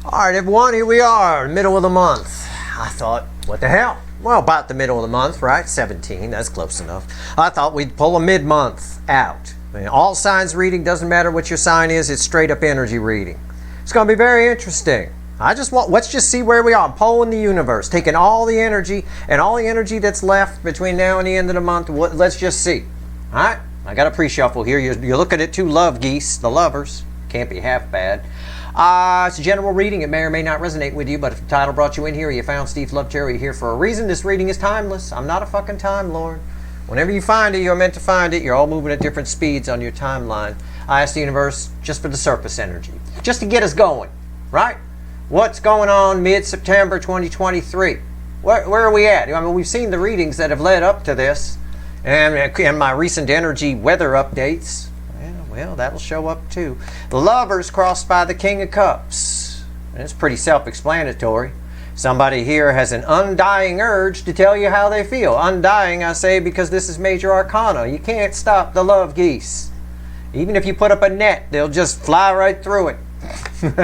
Alright everyone, here we are, middle of the month. I thought, what the hell? Well, about the middle of the month, right? 17, that's close enough. I thought we'd pull a mid-month out. I mean, all signs reading, doesn't matter what your sign is, it's straight up energy reading. It's going to be very interesting. Let's just see where we are. I'm polling the universe, taking all the energy and all the energy that's left between now and the end of the month. Let's just see. Alright, I got a pre-shuffle here. You're looking at two love geese, the lovers. Can't be half bad. It's a general reading. It may or may not resonate with you, but if the title brought you in here, you found Steve Lovecherry, you're here for a reason. This reading is timeless. I'm not a fucking time lord. Whenever you find it, you're meant to find it. You're all moving at different speeds on your timeline. I asked the universe just for the surface energy, just to get us going, right? What's going on mid-September 2023? Where are we at? I mean, we've seen the readings that have led up to this, and my recent energy weather updates. Well, that'll show up too. The Lovers crossed by the King of Cups. And it's pretty self-explanatory. Somebody here has an undying urge to tell you how they feel. Undying, I say, because this is major arcana. You can't stop the love geese. Even if you put up a net, they'll just fly right through it.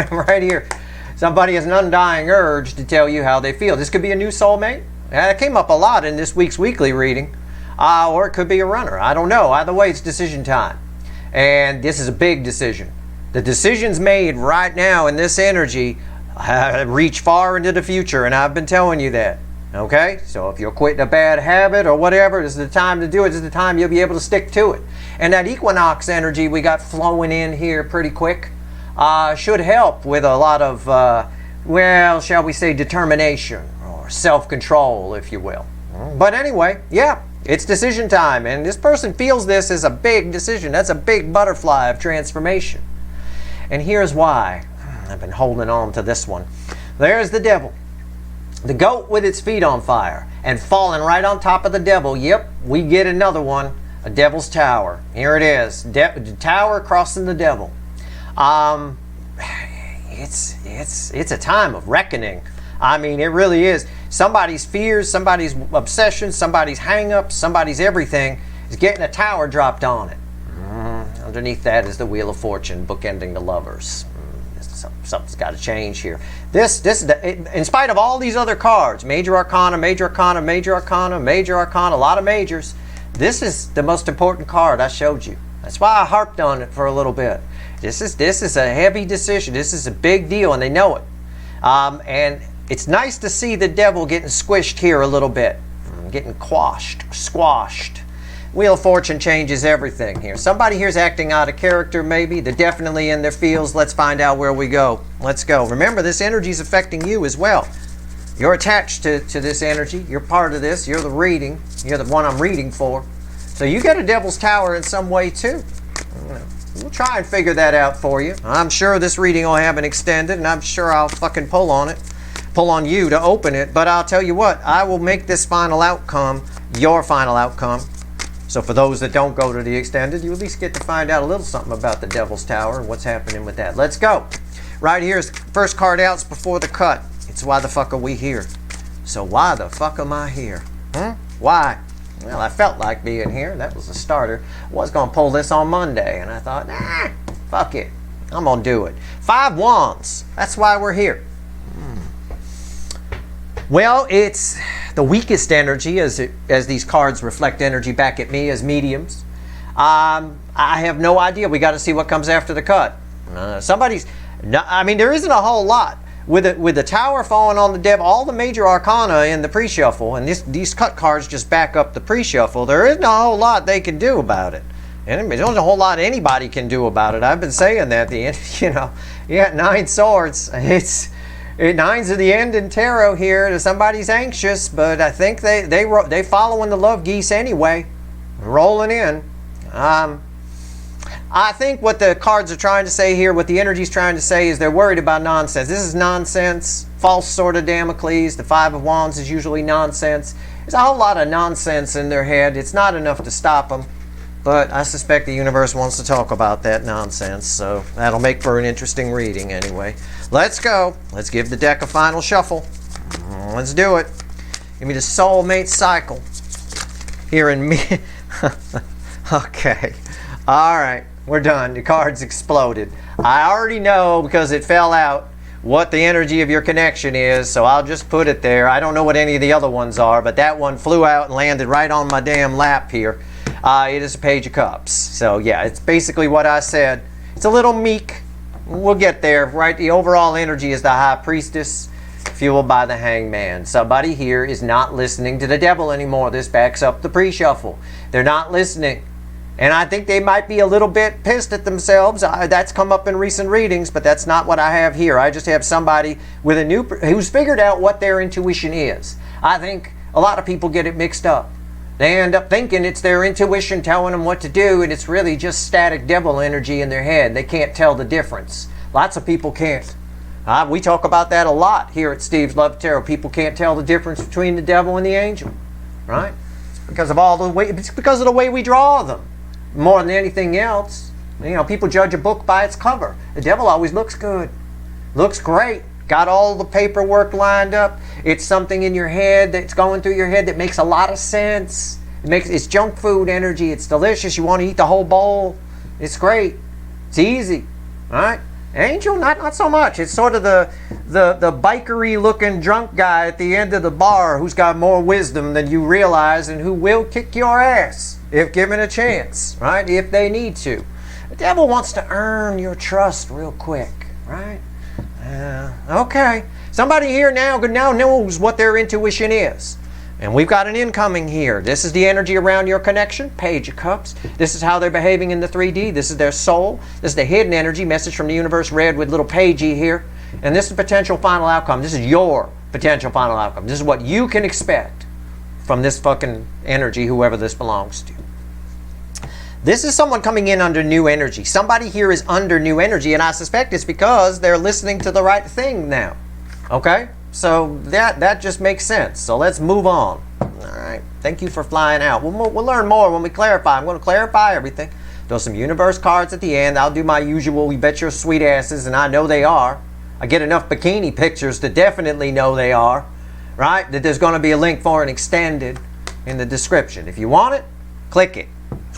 Right here. Somebody has an undying urge to tell you how they feel. This could be a new soulmate. It came up a lot in this week's weekly reading. Or it could be a runner. I don't know. Either way, it's decision time. And this is a big decision. The decisions made right now in this energy reach far into the future, and I've been telling you that. Okay? So if you're quitting a bad habit or whatever, this is the time to do it. This is the time you'll be able to stick to it. And that equinox energy we got flowing in here pretty quick should help with a lot of, well, shall we say determination or self-control, if you will. But anyway, yeah. It's decision time, and this person feels this as a big decision. That's a big butterfly of transformation. And here's why. I've been holding on to this one. There's the devil. The goat with its feet on fire and falling right on top of the devil. Yep, we get another one. A devil's tower. Here it is. The tower crossing the devil. It's a time of reckoning. I mean, it really is. Somebody's fears, somebody's obsessions, somebody's hang-ups, somebody's everything is getting a tower dropped on it. Underneath that is the Wheel of Fortune, bookending the Lovers. Something's got to change here. This is in spite of all these other cards, Major Arcana, Major Arcana, Major Arcana, Major Arcana, a lot of majors, this is the most important card I showed you. That's why I harped on it for a little bit. This is a heavy decision. This is a big deal, and they know it. And it's nice to see the devil getting squished here a little bit. Getting quashed, squashed. Wheel of Fortune changes everything here. Somebody here's acting out of character maybe. They're definitely in their feels. Let's find out where we go. Let's go. Remember, this energy is affecting you as well. You're attached to this energy. You're part of this. You're the reading. You're the one I'm reading for. So you get a devil's tower in some way too. We'll try and figure that out for you. I'm sure this reading will have an extended, and I'm sure I'll fucking pull on it. Pull on you to open it, but I'll tell you what, I will make this final outcome your final outcome. So for those that don't go to the extended, you at least get to find out a little something about the Devil's Tower and what's happening with that. Let's go. Right here is first card out's before the cut. It's why the fuck are we here? So why the fuck am I here? Why? Well, I felt like being here. That was a starter. I was going to pull this on Monday, and I thought, nah, fuck it. I'm going to do it. 5 Wands. That's why we're here. Well, it's the weakest energy as these cards reflect energy back at me as mediums. I have no idea. We got to see what comes after the cut. I mean, there isn't a whole lot. With the tower falling on the devil, all the major arcana in the pre-shuffle, and these cut cards just back up the pre-shuffle, there isn't a whole lot they can do about it. And there's not a whole lot anybody can do about it. I've been saying that. Yeah, 9 swords. Nines are the end in tarot here. Somebody's anxious, but I think they following the love geese anyway, rolling in. I think what the cards are trying to say here, what the energy's trying to say, is they're worried about nonsense. This is nonsense, false sword of Damocles. The 5 of Wands is usually nonsense. There's a whole lot of nonsense in their head. It's not enough to stop them, but I suspect the universe wants to talk about that nonsense, so that'll make for an interesting reading anyway. Let's go. Let's give the deck a final shuffle. Let's do it. Give me the soulmate cycle here in me. Okay. All right. We're done. The cards exploded. I already know, because it fell out, what the energy of your connection is, so I'll just put it there. I don't know what any of the other ones are, but that one flew out and landed right on my damn lap here. It is a Page of Cups. So yeah, it's basically what I said. It's a little meek. We'll get there, right? The overall energy is the High Priestess, fueled by the Hangman. Somebody here is not listening to the devil anymore. This backs up the pre-shuffle. They're not listening. And I think they might be a little bit pissed at themselves. That's come up in recent readings, but that's not what I have here. I just have somebody with who's figured out what their intuition is. I think a lot of people get it mixed up. They end up thinking it's their intuition telling them what to do, and it's really just static devil energy in their head. They can't tell the difference. Lots of people can't. We talk about that a lot here at Steve's Love Tarot. People can't tell the difference between the devil and the angel, right? It's because of the way we draw them. More than anything else. You know, people judge a book by its cover. The devil always looks good. Looks great. Got all the paperwork lined up. It's something in your head that's going through your head that makes a lot of sense. It's junk food energy. It's delicious. You want to eat the whole bowl. It's great. It's easy. Right? Angel, not so much. It's sort of the bikery looking drunk guy at the end of the bar who's got more wisdom than you realize and who will kick your ass if given a chance, right? If they need to. The devil wants to earn your trust real quick, right? Okay. Somebody here now knows what their intuition is. And we've got an incoming here. This is the energy around your connection, Page of Cups. This is how they're behaving in the 3D. This is their soul. This is the hidden energy, message from the universe, read with little pagey here. And this is potential final outcome. This is your potential final outcome. This is what you can expect from this fucking energy, whoever this belongs to. This is someone coming in under new energy. Somebody here is under new energy, and I suspect it's because they're listening to the right thing now. Okay? So that just makes sense. So let's move on. All right. Thank you for flying out. We'll learn more when we clarify. I'm going to clarify everything. Throw some universe cards at the end. I'll do my usual, we bet your sweet asses, and I know they are. I get enough bikini pictures to definitely know they are. Right? That there's going to be a link for an extended in the description. If you want it, click it.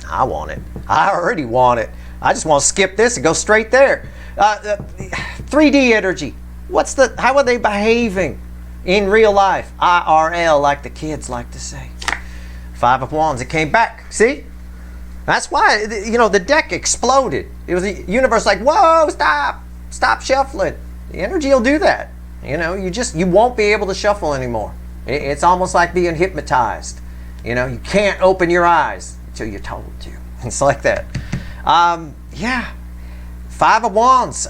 I want it. I already want it. I just want to skip this and go straight there. 3D energy. How are they behaving in real life? IRL, like the kids like to say. 5 of Wands. It came back. See? That's why, the deck exploded. It was the universe like, whoa, stop shuffling. The energy will do that. You won't be able to shuffle anymore. It's almost like being hypnotized. You can't open your eyes until you're told to. It's like that. Yeah. 5 of Wands.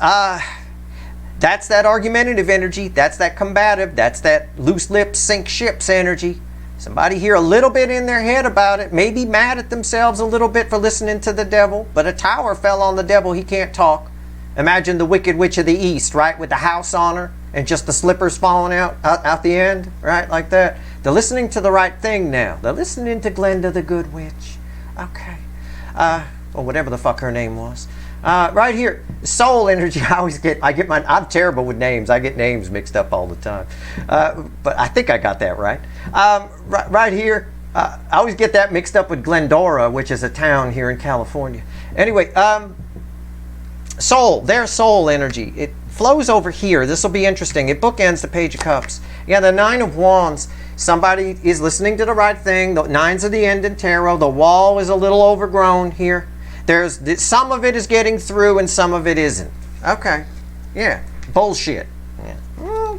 That's that argumentative energy. That's that combative. That's that loose lips sink ships energy. Somebody here a little bit in their head about it. Maybe mad at themselves a little bit for listening to the devil. But a tower fell on the devil. He can't talk. Imagine the Wicked Witch of the East, right? With the house on her and just the slippers falling out the end, right? Like that. They're listening to the right thing now. They're listening to Glenda the Good Witch. Okay. Or whatever the fuck her name was. Right here, soul energy. I'm terrible with names. I get names mixed up all the time. But I think I got that right. Right here, I always get that mixed up with Glendora, which is a town here in California. Anyway, their soul energy. It flows over here. This will be interesting. It bookends the Page of Cups. Yeah, the 9 of Wands. Somebody is listening to the right thing. The 9's of the end in tarot. The wall is a little overgrown here. Some of it is getting through and some of it isn't. Okay. Yeah. Bullshit. Yeah.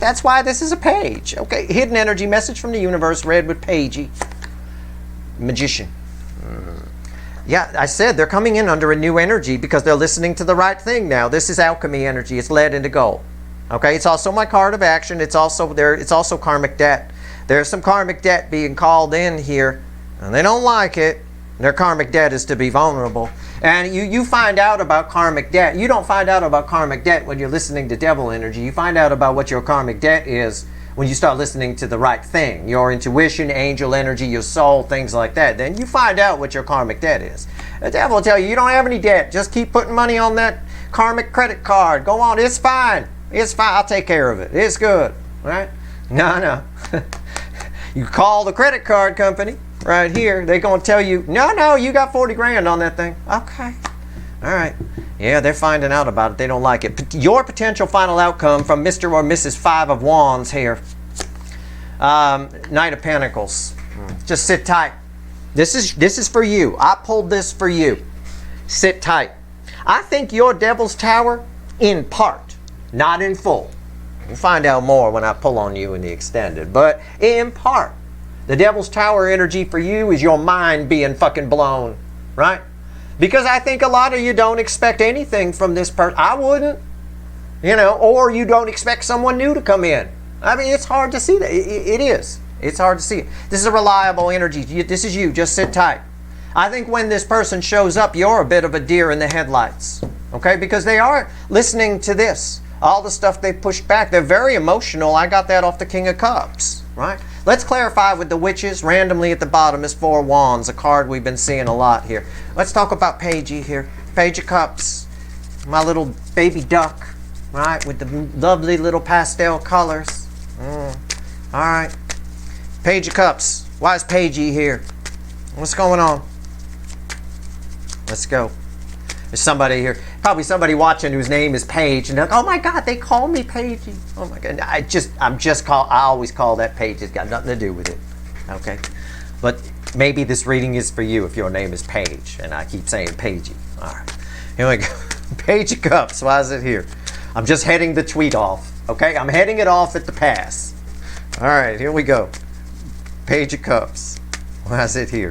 That's why this is a page. Okay. Hidden energy, message from the universe, read with pagey. Magician. Yeah, I said they're coming in under a new energy because they're listening to the right thing now. This is alchemy energy. It's lead into gold. Okay. It's also my card of action. It's also karmic debt. There's some karmic debt being called in here, and they don't like it. Their karmic debt is to be vulnerable. And you find out about karmic debt. You don't find out about karmic debt when you're listening to devil energy. You find out about what your karmic debt is when you start listening to the right thing. Your intuition, angel energy, your soul, things like that. Then you find out what your karmic debt is. The devil will tell you, you don't have any debt. Just keep putting money on that karmic credit card. Go on. It's fine. It's fine. I'll take care of it. It's good. Right? No. You call the credit card company. Right here, they're going to tell you, no, you got 40 grand on that thing. Okay. All right. Yeah, they're finding out about it. They don't like it. Your potential final outcome from Mr. or Mrs. Five of Wands here. Knight of Pentacles. Just sit tight. This is for you. I pulled this for you. Sit tight. I think your Devil's Tower, in part, not in full. We'll find out more when I pull on you in the extended. But in part, the Devil's Tower energy for you is your mind being fucking blown. Right? Because I think a lot of you don't expect anything from this person. I wouldn't. You know, or you don't expect someone new to come in. I mean, it's hard to see that. It is. It's hard to see it. This is a reliable energy. This is you. Just sit tight. I think when this person shows up, you're a bit of a deer in the headlights. Okay? Because they are listening to this. All the stuff they pushed back. They're very emotional. I got that off the King of Cups. Right? Let's clarify with the witches. Randomly at the bottom is 4 Wands, a card we've been seeing a lot here. Let's talk about Pagey here. Page of Cups. My little baby duck. Right? With the lovely little pastel colors. All right. Page of Cups. Why is Pagey here? What's going on? Let's go. There's somebody here. Probably somebody watching whose name is Paige. And they're like, oh my God, they call me Pagey. Oh my God. I always call that Paige. It's got nothing to do with it. Okay. But maybe this reading is for you if your name is Paige. And I keep saying Pagey. All right. Here we go. Page of Cups. Why is it here? I'm just heading the tweet off. Okay. I'm heading it off at the pass. All right. Here we go. Page of Cups. Why is it here?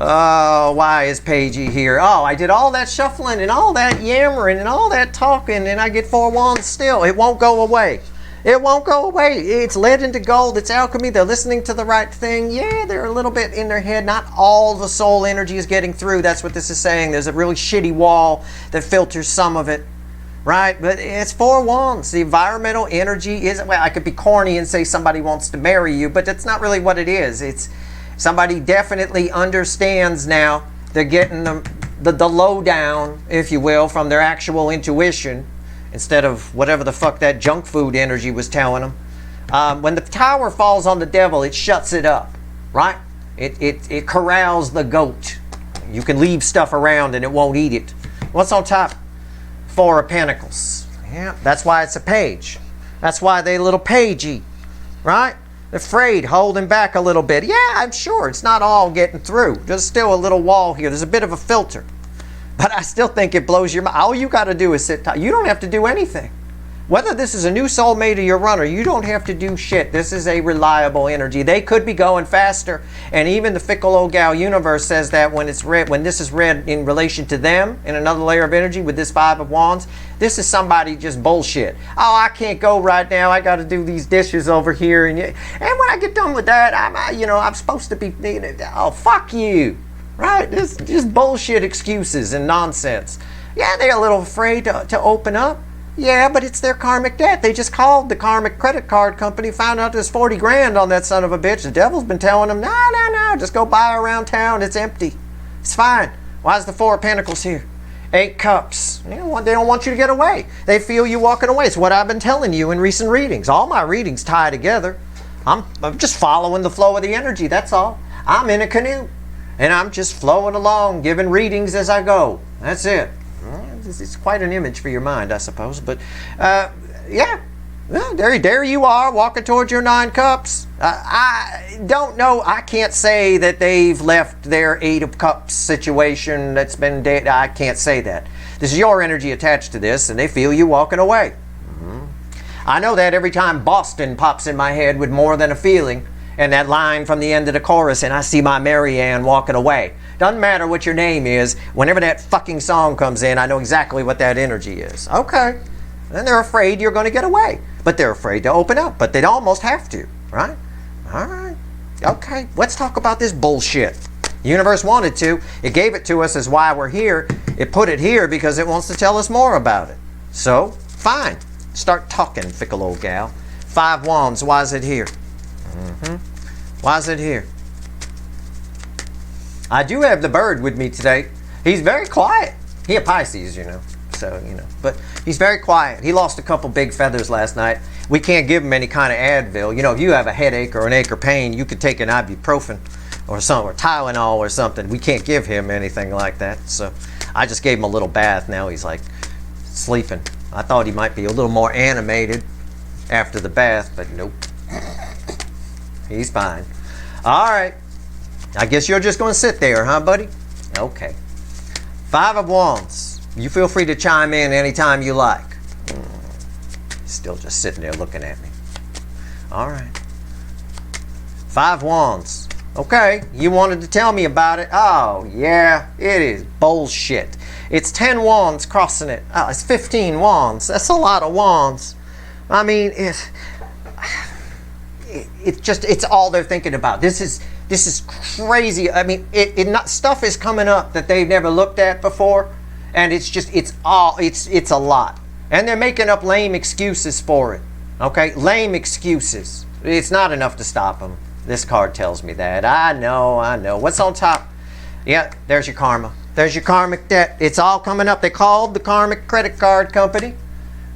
Oh, why is Pagey here? Oh, I did all that shuffling and all that yammering and all that talking and I get 4 Wands still. It won't go away. It won't go away. It's lead into gold. It's alchemy. They're listening to the right thing. Yeah, they're a little bit in their head. Not all the soul energy is getting through. That's what this is saying. There's a really shitty wall that filters some of it. Right? But it's 4 Wands. The environmental energy is, well, I could be corny and say somebody wants to marry you, but that's not really what it is. It's somebody definitely understands now. They're getting the lowdown, if you will, from their actual intuition instead of whatever the fuck that junk food energy was telling them. When the tower falls on the devil, it shuts it up, right? It corrals the goat. You can leave stuff around and it won't eat it. What's on top? 4 of Pentacles. Yeah, that's why it's a page. That's why they a little pagey, right? Afraid, holding back a little bit. Yeah, I'm sure it's not all getting through. There's still a little wall here. There's a bit of a filter. But I still think it blows your mind. All you got to do is sit tight. You don't have to do anything. Whether this is a new soulmate or your runner, you don't have to do shit. This is a reliable energy. They could be going faster. And even the fickle old gal universe says that when it's read, when this is read in relation to them, in another layer of energy with this 5 of Wands, this is somebody just bullshit. Oh, I can't go right now. I got to do these dishes over here. And when I get done with that, I'm supposed to be, oh, fuck you. Right? This just bullshit excuses and nonsense. Yeah, they're a little afraid to open up. Yeah, but it's their karmic debt. They just called the karmic credit card company, found out there's 40 grand on that son of a bitch. The devil's been telling them, no, just go buy around town. It's empty. It's fine. Why is the 4 of Pentacles here? 8 Cups. They don't want you to get away. They feel you walking away. It's what I've been telling you in recent readings. All my readings tie together. I'm just following the flow of the energy. That's all. I'm in a canoe. And I'm just flowing along, giving readings as I go. That's it. It's quite an image for your mind, I suppose. But, yeah. Well, there you are, walking towards your 9 Cups. I don't know. I can't say that they've left their 8 of Cups situation that's been dead. I can't say that. This is your energy attached to this, and they feel you walking away. I know that every time Boston pops in my head with more than a feeling, and that line from the end of the chorus, and I see my Mary Ann walking away. Doesn't matter what your name is. Whenever that fucking song comes in, I know exactly what that energy is. Okay. And they're afraid you're going to get away. But they're afraid to open up. But they'd almost have to. Right? All right. Okay. Let's talk about this bullshit. The universe wanted to. It gave it to us as why we're here. It put it here because it wants to tell us more about it. So, fine. Start talking, fickle old gal. 5 Wands. Why is it here? Why is it here? I do have the bird with me today. He's very quiet. He a Pisces, So, but he's very quiet. He lost a couple big feathers last night. We can't give him any kind of Advil. If you have a headache or an ache or pain, you could take an ibuprofen or something, or Tylenol or something. We can't give him anything like that. So I just gave him a little bath. Now he's like sleeping. I thought he might be a little more animated after the bath, but nope. He's fine. All right. I guess you're just going to sit there, huh, buddy? Okay. 5 of Wands. You feel free to chime in anytime you like. Still just sitting there looking at me. All right. 5 Wands. Okay, you wanted to tell me about it. Oh, yeah, it is bullshit. It's 10 Wands crossing it. Oh, it's 15 Wands. That's a lot of Wands. I mean, it's all they're thinking about. This is crazy. I mean, stuff is coming up that they've never looked at before, and it's a lot. And they're making up lame excuses for it. Okay, lame excuses. It's not enough to stop them. This card tells me that. I know. What's on top? Yeah, there's your karma. There's your karmic debt. It's all coming up. They called the karmic credit card company.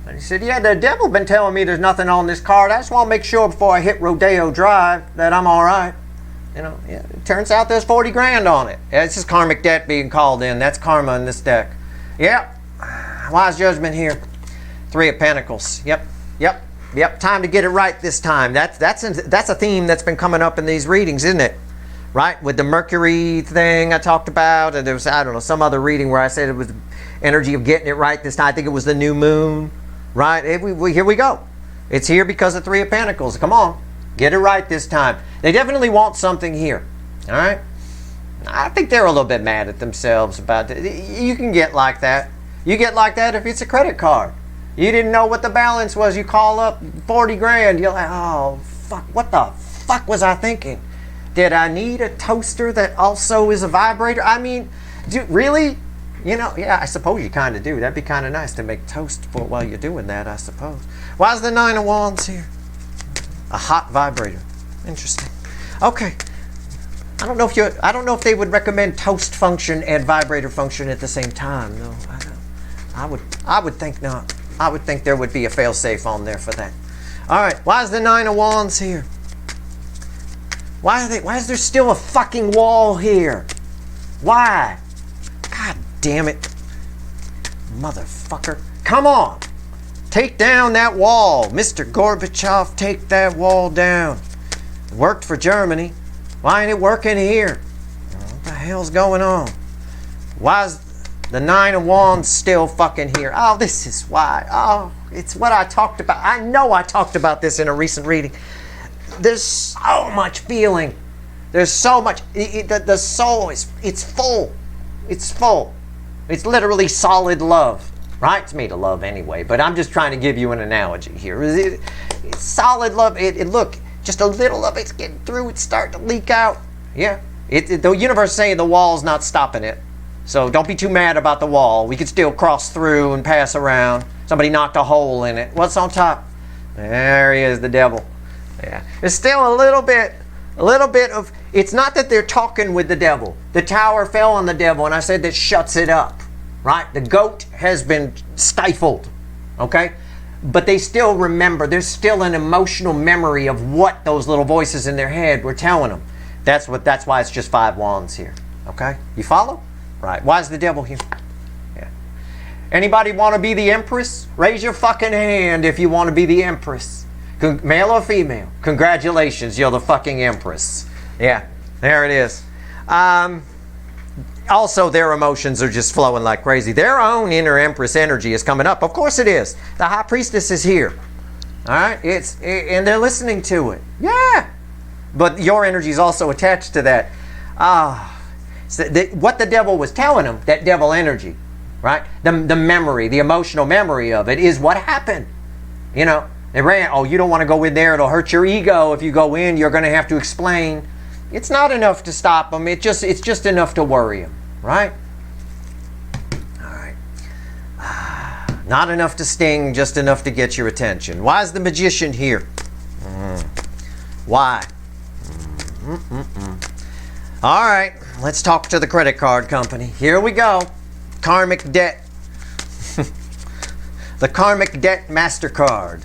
And he said, yeah, the devil been telling me there's nothing on this card. I just want to make sure before I hit Rodeo Drive that I'm all right. You know, yeah, it turns out there's 40 grand on it. Yeah, this is karmic debt being called in. That's karma in this deck. Yep. Wise judgment here. 3 of Pentacles. Yep. Time to get it right this time. That's a theme that's been coming up in these readings, isn't it? Right? With the Mercury thing I talked about, and there was, I don't know, some other reading where I said it was the energy of getting it right this time. I think it was the new moon. Right? Here we go. It's here because of 3 of Pentacles. Come on. Get it right this time. They definitely want something here. All right? I think they're a little bit mad at themselves about it. You can get like that. You get like that if it's a credit card. You didn't know what the balance was. You call up 40 grand. You're like, oh, fuck. What the fuck was I thinking? Did I need a toaster that also is a vibrator? I mean, really? You know, yeah, I suppose you kind of do. That'd be kind of nice to make toast while you're doing that, I suppose. Why is the 9 of Wands here? A hot vibrator. Interesting. Okay. I don't know if they would recommend toast function and vibrator function at the same time. No, I don't. I would think not. I would think there would be a fail-safe on there for that. All right. Why is the 9 of Wands here? Why is there still a fucking wall here? Why? God damn it. Motherfucker. Come on. Take down that wall. Mr. Gorbachev, take that wall down. It worked for Germany. Why ain't it working here? What the hell's going on? Why is the 9 of Wands still fucking here? Oh, this is why. Oh, it's what I talked about. I know I talked about this in a recent reading. There's so much feeling. There's so much. The soul it's full. It's full. It's literally solid love. Right? It's made of love anyway, but I'm just trying to give you an analogy here. It's solid love. Look, just a little of it's getting through. It's starting to leak out. Yeah. The universe is saying the wall's not stopping it. So don't be too mad about the wall. We can still cross through and pass around. Somebody knocked a hole in it. What's on top? There he is, the devil. Yeah. There's still a little bit of, it's not that they're talking with the devil. The tower fell on the devil, and I said that shuts it up. Right? The goat has been stifled. Okay? But they still remember. There's still an emotional memory of what those little voices in their head were telling them. That's why it's just 5 wands here. Okay? You follow? Right. Why is the devil here? Yeah. Anybody want to be the empress? Raise your fucking hand if you want to be the empress. Male or female? Congratulations, you're the fucking empress. Yeah. There it is. Also, their emotions are just flowing like crazy. Their own inner empress energy is coming up. Of course it is. The high priestess is here. All right? And they're listening to it. Yeah. But your energy is also attached to that. What the devil was telling them, that devil energy, right? The memory, the emotional memory of it is what happened. You know, they ran, oh, you don't want to go in there. It'll hurt your ego. If you go in, you're going to have to explain. It's not enough to stop them. It's just enough to worry them, right? All right. Not enough to sting, just enough to get your attention. Why is the magician here? Why? All right. Let's talk to the credit card company. Here we go. Karmic debt. The Karmic Debt MasterCard.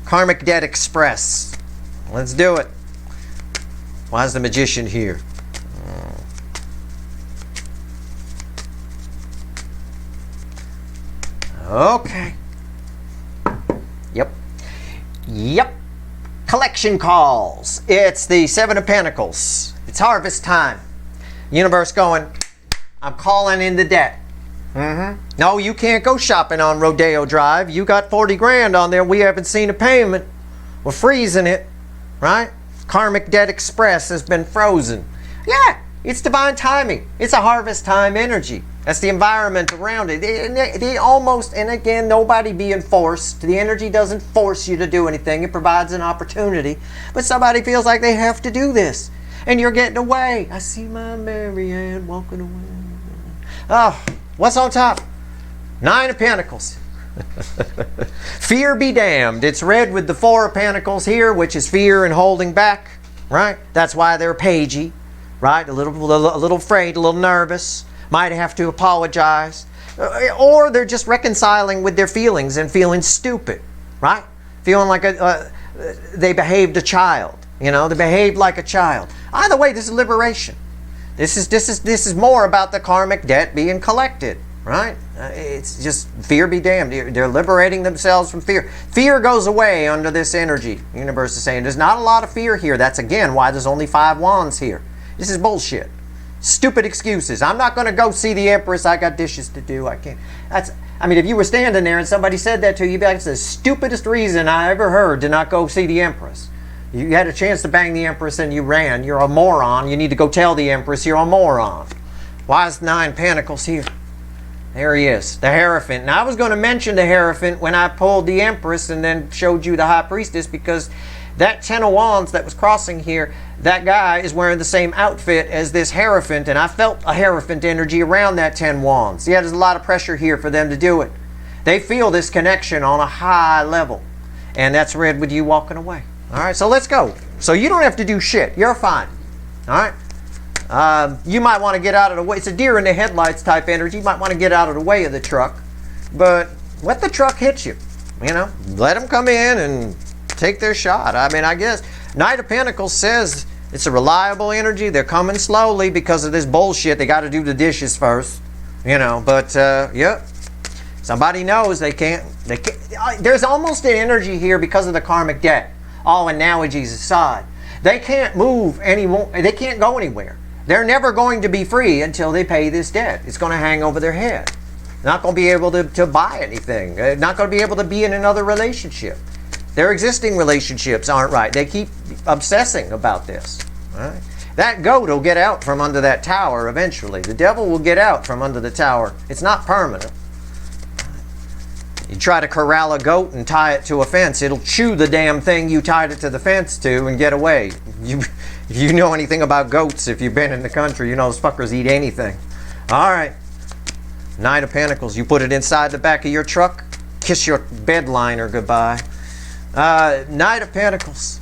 Karmic Debt Express. Let's do it. Why is the magician here? Okay. Yep. Yep. Collection calls. It's the Seven of Pentacles. It's harvest time. Universe going, I'm calling in the debt. No, you can't go shopping on Rodeo Drive. You got 40 grand on there. We haven't seen a payment. We're freezing it, right? Karmic Debt Express has been frozen. Yeah, it's divine timing. It's a harvest time energy. That's the environment around it. They almost, and again, nobody being forced. The energy doesn't force you to do anything. It provides an opportunity. But somebody feels like they have to do this. And you're getting away. I see my Mary Ann walking away. Oh, what's on top? Nine of Pentacles. Fear be damned. It's red with the Four of Pentacles here, which is fear and holding back, right? That's why they're pagey, right? A little afraid, a little nervous. Might have to apologize. Or they're just reconciling with their feelings and feeling stupid, right? Feeling like they behaved a child. You know, they behaved like a child. Either way, this is liberation. This is more about the karmic debt being collected, right? It's just fear be damned. They're liberating themselves from fear. Fear goes away under this energy. The universe is saying there's not a lot of fear here. That's again why there's only 5 wands here. This is bullshit. Stupid excuses. I'm not going to go see the Empress. I got dishes to do. I can't. I mean, if you were standing there and somebody said that to you, you'd be like, it's the stupidest reason I ever heard to not go see the Empress. You had a chance to bang the Empress and you ran. You're a moron. You need to go tell the Empress you're a moron. Why is 9 Pentacles here? There he is, the Hierophant. Now, I was going to mention the Hierophant when I pulled the Empress and then showed you the High Priestess, because that 10 of Wands that was crossing here, that guy is wearing the same outfit as this Hierophant, and I felt a Hierophant energy around that 10 Wands. Yeah, there's a lot of pressure here for them to do it. They feel this connection on a high level, and that's red with you walking away. All right, so let's go. So you don't have to do shit. You're fine. All right? You might want to get out of the way. It's a deer in the headlights type energy. You might want to get out of the way of the truck, but let the truck hit you. You know, let them come in and take their shot. I mean, I guess Knight of Pentacles says it's a reliable energy. They're coming slowly because of this bullshit. They got to do the dishes first, you know. But yep, somebody knows they can't. There's almost an energy here because of the karmic debt. All analogies aside, they can't move anymore. They can't go anywhere. They're never going to be free until they pay this debt. It's going to hang over their head. Not going to be able to buy anything. Not going to be able to be in another relationship. Their existing relationships aren't right. They keep obsessing about this. Right? That goat will get out from under that tower eventually. The devil will get out from under the tower. It's not permanent. You try to corral a goat and tie it to a fence, it'll chew the damn thing you tied it to the fence to and get away. If you know anything about goats, if you've been in the country, you know those fuckers eat anything. All right. Knight of Pentacles. You put it inside the back of your truck, kiss your bed liner goodbye. Knight of Pentacles.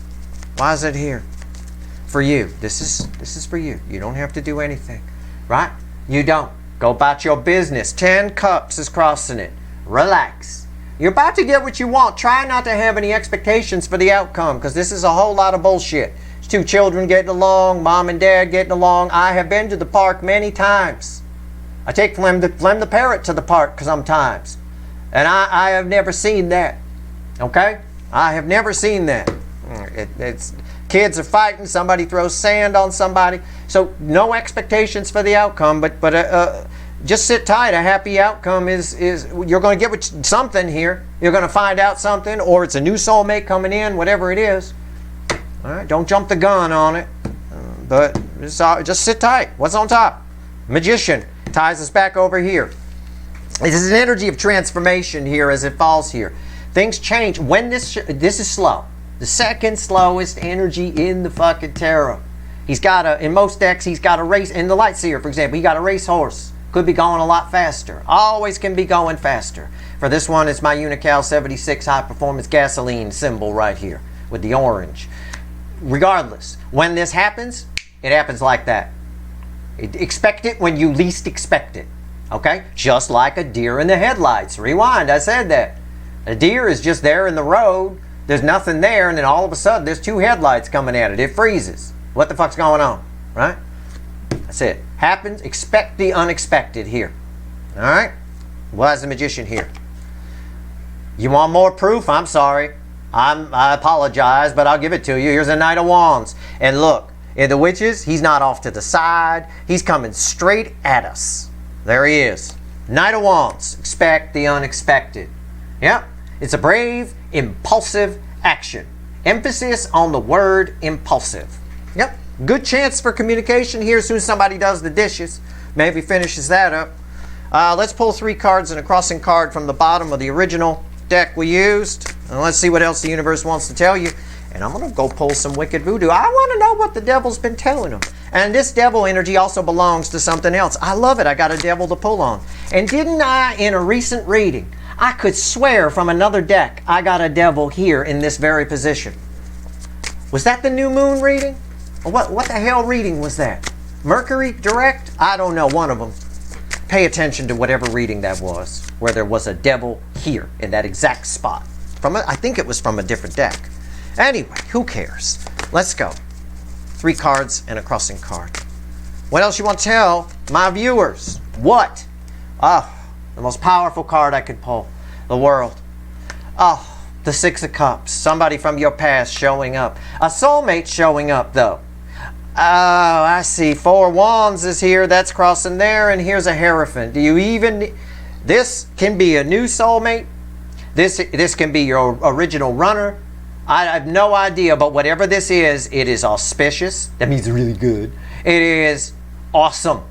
Why is it here? For you. This is for you. You don't have to do anything. Right? You don't. Go about your business. 10 Cups is crossing it. Relax. You're about to get what you want. Try not to have any expectations for the outcome, because this is a whole lot of bullshit. It's 2 children getting along, mom and dad getting along. I have been to the park many times. I take Flem the parrot to the park sometimes. And I have never seen that. Okay? I have never seen that. It's kids are fighting, somebody throws sand on somebody. So no expectations for the outcome, but just sit tight. A happy outcome is you're going to get something here. You're going to find out something, or it's a new soulmate coming in, whatever it is. All right, don't jump the gun on it, but just sit tight. What's on top? Magician ties us back over here. This is an energy of transformation here as it falls here. Things change when this is slow. The second slowest energy in the fucking tarot. He's got in most decks he's got a race. In the Light Seer, for example, he got a racehorse. Could be going a lot faster. Always can be going faster. For this one, it's my Unical 76 high performance gasoline symbol right here with the orange. Regardless, when this happens, it happens like that. Expect it when you least expect it. Okay? Just like a deer in the headlights. Rewind, I said that. A deer is just there in the road. There's nothing there, and then all of a sudden there's 2 headlights coming at it. It freezes. What the fuck's going on? Right? That's it. Happens. Expect the unexpected here. All right? Why is the Magician here? You want more proof? I'm sorry. I apologize, but I'll give it to you. Here's a Knight of Wands. And look, in the Witches, he's not off to the side. He's coming straight at us. There he is. Knight of Wands. Expect the unexpected. Yep. It's a brave, impulsive action. Emphasis on the word impulsive. Yep. Good chance for communication here as soon as somebody does the dishes. Maybe finishes that up. Let's pull 3 cards and a crossing card from the bottom of the original deck we used. And let's see what else the universe wants to tell you. And I'm going to go pull some wicked voodoo. I want to know what the devil's been telling them. And this devil energy also belongs to something else. I love it. I got a devil to pull on. And didn't I, in a recent reading, I could swear from another deck, I got a devil here in this very position. Was that the new moon reading? Or what the hell reading was that? Mercury direct? I don't know, one of them. Pay attention to whatever reading that was, where there was a devil here in that exact spot. I think it was from a different deck. Anyway, who cares? Let's go. 3 cards and a crossing card. What else you want to tell my viewers? What? Oh, the most powerful card I could pull. The World. Oh, the 6 of Cups. Somebody from your past showing up. A soulmate showing up, though. Oh, I see. 4 Wands is here. That's crossing there. And here's a Hierophant. Do you even... This can be a new soulmate. This can be your original runner. I have no idea, but whatever this is, it is auspicious. That means really good. It is awesome.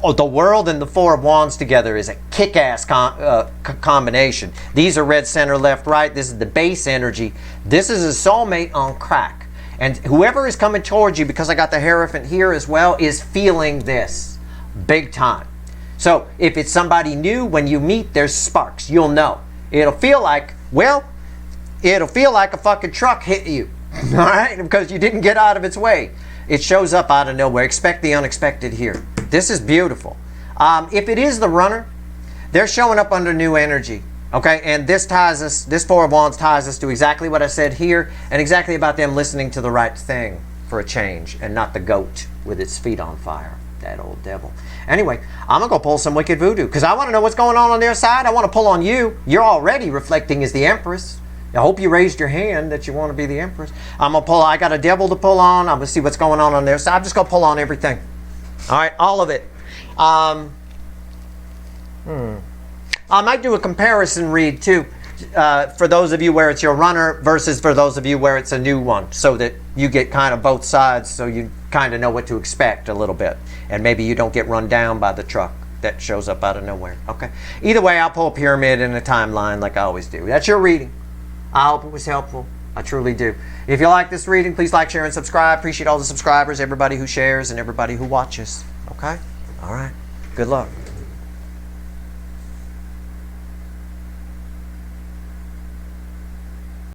The World and the 4 of Wands together is a kick-ass combination. These are red, center, left, right. This is the base energy. This is a soulmate on crack. And whoever is coming towards you, because I got the Hierophant here as well, is feeling this big time. So if it's somebody new, when you meet, there's sparks. You'll know. It'll feel like, well, it'll feel like a fucking truck hit you, all right? Because you didn't get out of its way. It shows up out of nowhere. Expect the unexpected here. This is beautiful. If it is the runner, they're showing up under new energy, okay? And this ties us, this 4 of Wands ties us to exactly what I said here and exactly about them listening to the right thing for a change and not the goat with its feet on fire. That old devil. Anyway, I'm going to go pull some wicked voodoo because I want to know what's going on their side. I want to pull on you. You're already reflecting as the Empress. I hope you raised your hand that you want to be the Empress. I'm going to pull. I got a devil to pull on. I'm going to see what's going on their side. I'm just going to pull on everything. All right, all of it. I might do a comparison read too for those of you where it's your runner versus for those of you where it's a new one so that you get kind of both sides so you kind of know what to expect a little bit. And maybe you don't get run down by the truck that shows up out of nowhere. Okay. Either way, I'll pull a pyramid and a timeline like I always do. That's your reading. I hope it was helpful. I truly do. If you like this reading, please like, share, and subscribe. Appreciate all the subscribers, everybody who shares, and everybody who watches. Okay? All right. Good luck.